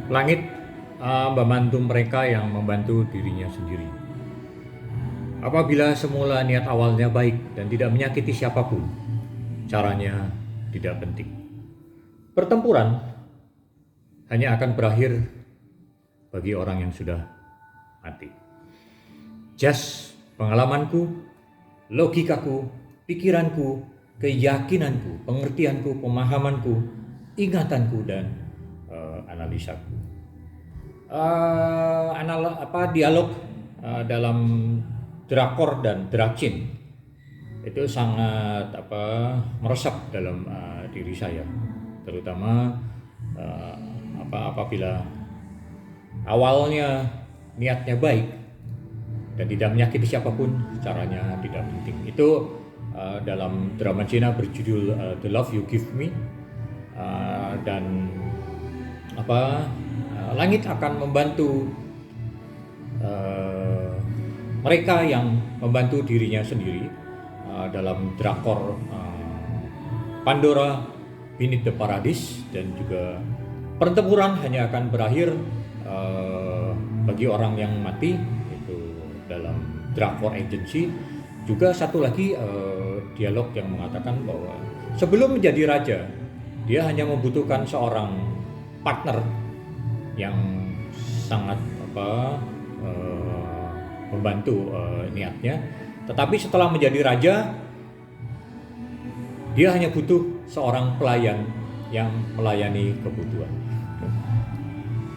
Langit membantu mereka yang membantu dirinya sendiri. Apabila semula niat awalnya baik dan tidak menyakiti siapapun, caranya tidak penting. Pertempuran hanya akan berakhir bagi orang yang sudah mati. Jas pengalamanku, logikaku, pikiranku, keyakinanku, pengertianku, pemahamanku, ingatanku, dan analisaku. Dialog dalam drakor dan drakcin itu sangat meresap dalam diri saya, terutama apabila awalnya niatnya baik dan tidak menyakiti siapapun, caranya tidak penting. Itu dalam drama Cina berjudul The Love You Give Me, dan langit akan membantu mereka yang membantu dirinya sendiri dalam drakor Pandora Beneath the Paradise, dan juga pertempuran hanya akan berakhir bagi orang yang mati, itu dalam drakor Agency. Juga satu lagi dialog yang mengatakan bahwa sebelum menjadi raja, dia hanya membutuhkan seorang partner yang sangat membantu niatnya. Tetapi setelah menjadi raja, dia hanya butuh seorang pelayan yang melayani kebutuhan.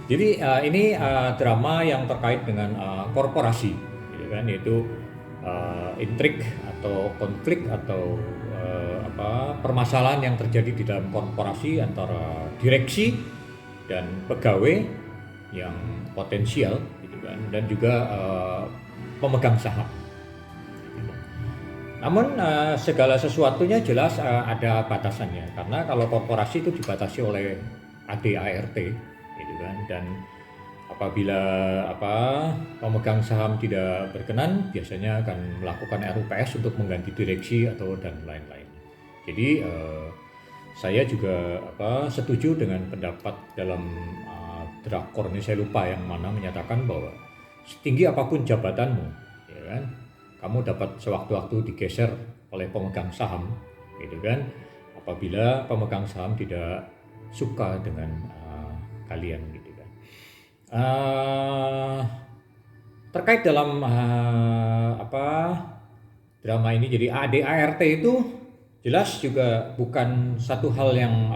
Jadi ini drama yang terkait dengan korporasi, gitu kan, yaitu intrik atau konflik atau permasalahan yang terjadi di dalam korporasi antara direksi dan pegawai yang potensial, gitu kan, dan juga pemegang saham. Namun segala sesuatunya jelas ada batasannya, karena kalau korporasi itu dibatasi oleh ADART, gitu kan, dan apabila pemegang saham tidak berkenan, biasanya akan melakukan RUPS untuk mengganti direksi atau dan lain-lain. Jadi saya juga setuju dengan pendapat dalam drakor ini, saya lupa yang mana, menyatakan bahwa setinggi apapun jabatanmu, ya kan, kamu dapat sewaktu-waktu digeser oleh pemegang saham, gitu kan, apabila pemegang saham tidak suka dengan kalian, gitu kan. Terkait dalam drama ini, jadi ADART itu jelas juga bukan satu hal yang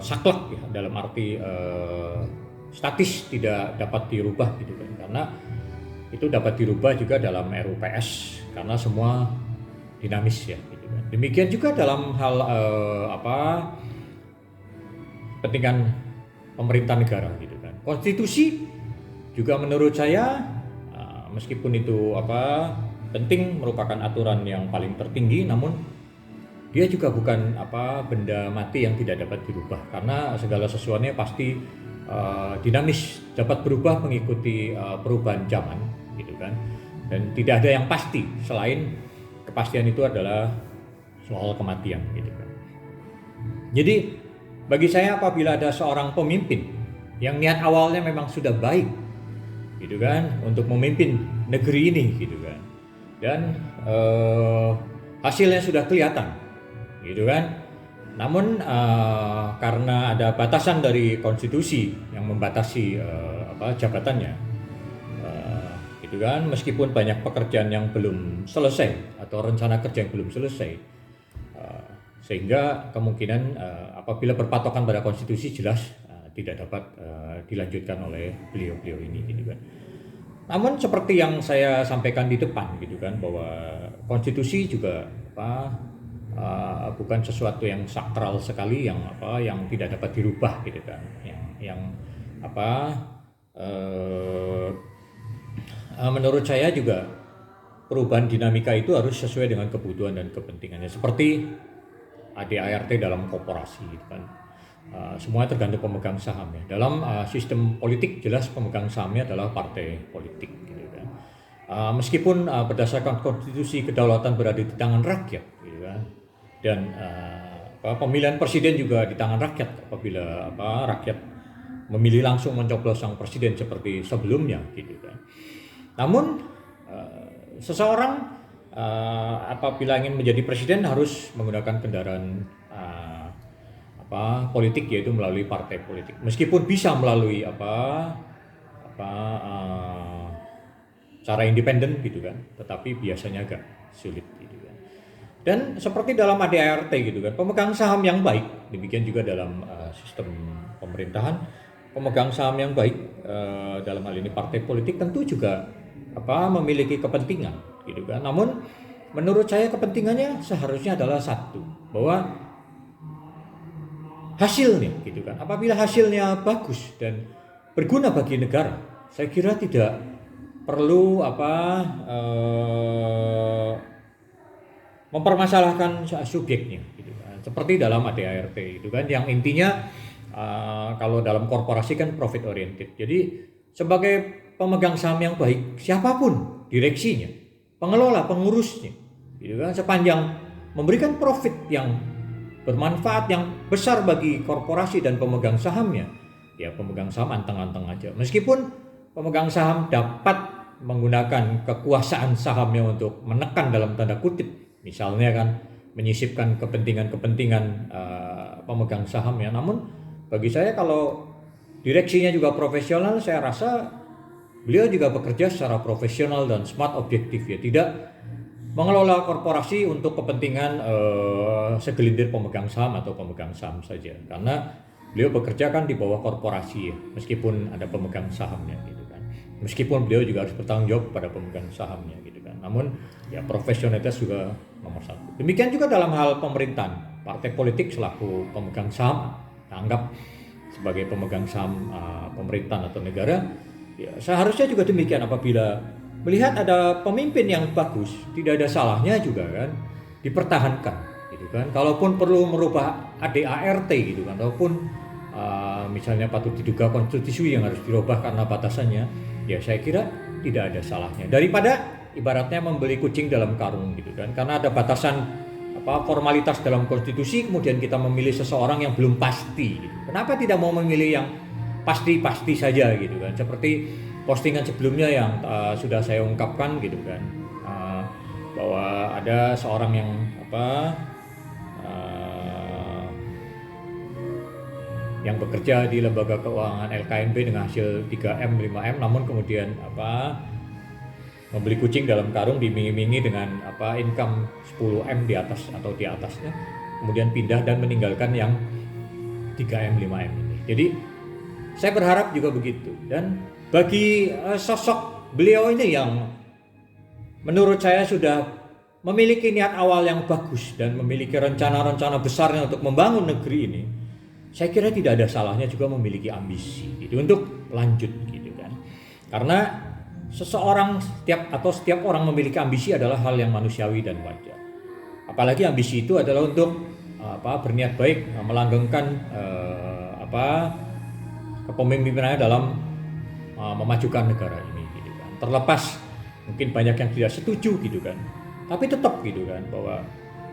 saklek ya, dalam arti statis tidak dapat dirubah, gitu kan, karena itu dapat dirubah juga dalam RUPS karena semua dinamis ya, gitu kan. Demikian juga dalam hal kepentingan pemerintah negara, gitu kan. Konstitusi juga menurut saya meskipun itu penting, merupakan aturan yang paling tertinggi, namun dia juga bukan benda mati yang tidak dapat dirubah, karena segala sesuatunya pasti dinamis, dapat berubah mengikuti perubahan zaman, gitu kan. Dan tidak ada yang pasti selain kepastian itu adalah soal kematian, gitu kan. Jadi bagi saya, apabila ada seorang pemimpin yang niat awalnya memang sudah baik, gitu kan, untuk memimpin negeri ini, gitu kan, dan hasilnya sudah kelihatan, gitu kan. Namun karena ada batasan dari konstitusi yang membatasi jabatannya, gitu kan, meskipun banyak pekerjaan yang belum selesai atau rencana kerja yang belum selesai, sehingga kemungkinan apabila berpatokan pada konstitusi jelas tidak dapat dilanjutkan oleh beliau-beliau ini, gitu kan. Namun seperti yang saya sampaikan di depan, gitu kan, bahwa konstitusi juga bukan sesuatu yang sakral sekali, yang tidak dapat dirubah, gitu kan, menurut saya juga perubahan dinamika itu harus sesuai dengan kebutuhan dan kepentingannya, seperti ADART dalam korporasi, gitu kan. Semua tergantung pemegang saham ya. Dalam sistem politik jelas pemegang sahamnya adalah partai politik, gitu kan. Meskipun berdasarkan konstitusi kedaulatan berada di tangan rakyat, gitu kan, dan pemilihan presiden juga di tangan rakyat apabila rakyat memilih langsung mencoblos sang presiden seperti sebelumnya gitu kan. Namun seseorang apabila ingin menjadi presiden harus menggunakan kendaraan politik, yaitu melalui partai politik. Meskipun bisa melalui cara independen gitu kan, tetapi biasanya agak sulit gitu kan. Dan seperti dalam ADART gitu kan, pemegang saham yang baik, demikian juga dalam sistem pemerintahan, pemegang saham yang baik dalam hal ini partai politik tentu juga memiliki kepentingan gitu kan. Namun menurut saya kepentingannya seharusnya adalah satu, bahwa hasilnya gitu kan, apabila hasilnya bagus dan berguna bagi negara, saya kira tidak perlu mempermasalahkan subjeknya gitu kan. Seperti dalam ADART itu kan, yang intinya kalau dalam korporasi kan profit oriented. Jadi sebagai pemegang saham yang baik, siapapun direksinya, pengelola, pengurusnya gitu kan, sepanjang memberikan profit yang bermanfaat yang besar bagi korporasi dan pemegang sahamnya, ya pemegang saham anteng-anteng aja. Meskipun pemegang saham dapat menggunakan kekuasaan sahamnya untuk menekan dalam tanda kutip, misalnya kan menyisipkan kepentingan-kepentingan pemegang sahamnya. Namun bagi saya kalau direksinya juga profesional, saya rasa beliau juga bekerja secara profesional dan smart, objektif ya, tidak mengelola korporasi untuk kepentingan segelintir pemegang saham atau pemegang saham saja, karena beliau bekerja kan di bawah korporasi ya, meskipun ada pemegang sahamnya gitu kan. Meskipun beliau juga harus bertanggung jawab pada pemegang sahamnya gitu kan. Namun ya profesionalitas juga nomor satu. Demikian juga dalam hal pemerintahan, partai politik selaku pemegang saham, anggap sebagai pemegang saham pemerintahan atau negara, ya seharusnya juga demikian. Apabila melihat ada pemimpin yang bagus, tidak ada salahnya juga kan dipertahankan gitu kan. Kalaupun perlu merubah ADART gitu kan, ataupun misalnya patut diduga konstitusi yang harus dirubah karena batasannya, ya saya kira tidak ada salahnya, daripada ibaratnya membeli kucing dalam karung gitu kan, karena ada batasan formalitas dalam konstitusi, kemudian kita memilih seseorang yang belum pasti gitu. Kenapa tidak mau memilih yang pasti-pasti saja gitu kan, seperti postingan sebelumnya yang sudah saya ungkapkan gitu kan, bahwa ada seorang yang yang bekerja di lembaga keuangan LKNB dengan hasil 3M 5M, namun kemudian membeli kucing dalam karung diiming-imingi dengan income 10M di atas atau di atasnya, kemudian pindah dan meninggalkan yang 3M 5M ini. Jadi saya berharap juga begitu. Dan bagi sosok beliau ini yang menurut saya sudah memiliki niat awal yang bagus dan memiliki rencana-rencana besarnya untuk membangun negeri ini, saya kira tidak ada salahnya juga memiliki ambisi gitu, untuk lanjut gitu kan. Karena setiap orang memiliki ambisi adalah hal yang manusiawi dan wajar. Apalagi ambisi itu adalah untuk berniat baik, melanggengkan kepemimpinannya dalam memajukan negara ini gitu kan. Terlepas mungkin banyak yang tidak setuju gitu kan, tapi tetap gitu kan, bahwa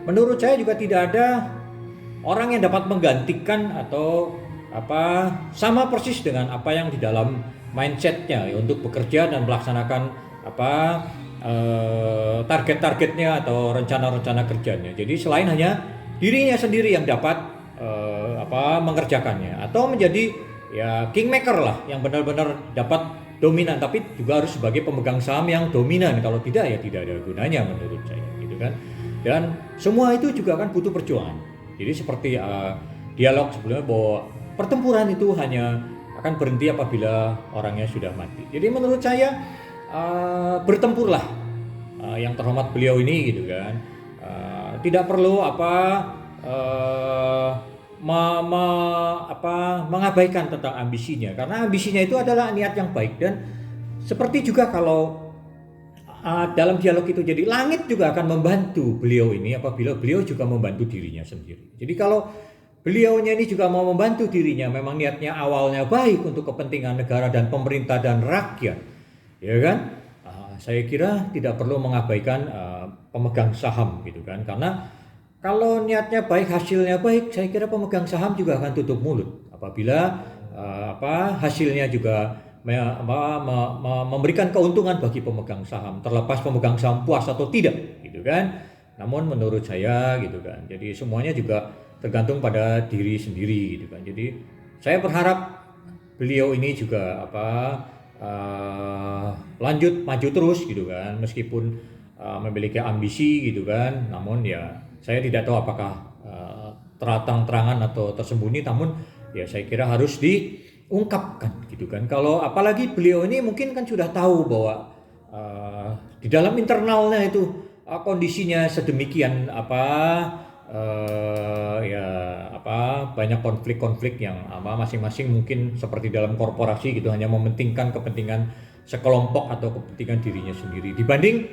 menurut saya juga tidak ada orang yang dapat menggantikan atau sama persis dengan apa yang di dalam mindsetnya ya, untuk bekerja dan melaksanakan target-targetnya atau rencana-rencana kerjanya. Jadi selain hanya dirinya sendiri yang dapat mengerjakannya atau menjadi ya kingmaker lah, yang benar-benar dapat dominan, tapi juga harus sebagai pemegang saham yang dominan. Kalau tidak ya tidak ada gunanya menurut saya gitu kan. Dan semua itu juga kan butuh perjuangan. Jadi seperti dialog sebelumnya, bahwa pertempuran itu hanya akan berhenti apabila orangnya sudah mati. Jadi menurut saya bertempurlah yang terhormat beliau ini gitu kan. Tidak perlu mengabaikan tentang ambisinya, karena ambisinya itu adalah niat yang baik. Dan seperti juga kalau dalam dialog itu, jadi langit juga akan membantu beliau ini apabila beliau juga membantu dirinya sendiri. Jadi kalau beliaunya ini juga mau membantu dirinya, memang niatnya awalnya baik untuk kepentingan negara dan pemerintah dan rakyat, ya kan? Saya kira tidak perlu mengabaikan pemegang saham gitu kan, karena Kalau niatnya baik, hasilnya baik, saya kira pemegang saham juga akan tutup mulut apabila hasilnya juga memberikan keuntungan bagi pemegang saham, terlepas pemegang saham puas atau tidak, gitu kan. Namun menurut saya gitu kan, jadi semuanya juga tergantung pada diri sendiri gitu kan. Jadi saya berharap beliau ini juga lanjut maju terus gitu kan, meskipun memiliki ambisi gitu kan. Namun ya saya tidak tahu apakah terang-terangan atau tersembunyi, namun ya saya kira harus diungkapkan gitu kan. Kalau apalagi beliau ini mungkin kan sudah tahu bahwa di dalam internalnya itu kondisinya sedemikian banyak konflik-konflik yang masing-masing mungkin seperti dalam korporasi gitu, hanya mementingkan kepentingan sekelompok atau kepentingan dirinya sendiri, dibanding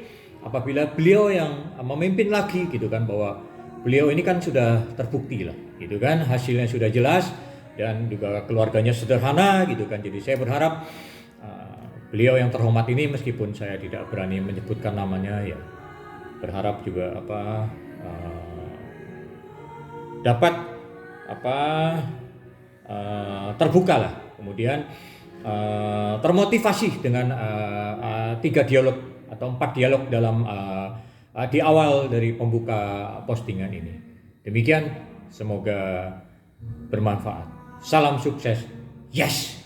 apabila beliau yang memimpin lagi gitu kan, bahwa beliau ini kan sudah terbukti lah gitu kan, hasilnya sudah jelas dan juga keluarganya sederhana gitu kan. Jadi saya berharap beliau yang terhormat ini, meskipun saya tidak berani menyebutkan namanya, ya berharap juga dapat terbuka lah, kemudian termotivasi dengan 3 dialog atau 4 dialog dalam di awal dari pembuka postingan ini. Demikian, semoga bermanfaat. Salam sukses. Yes.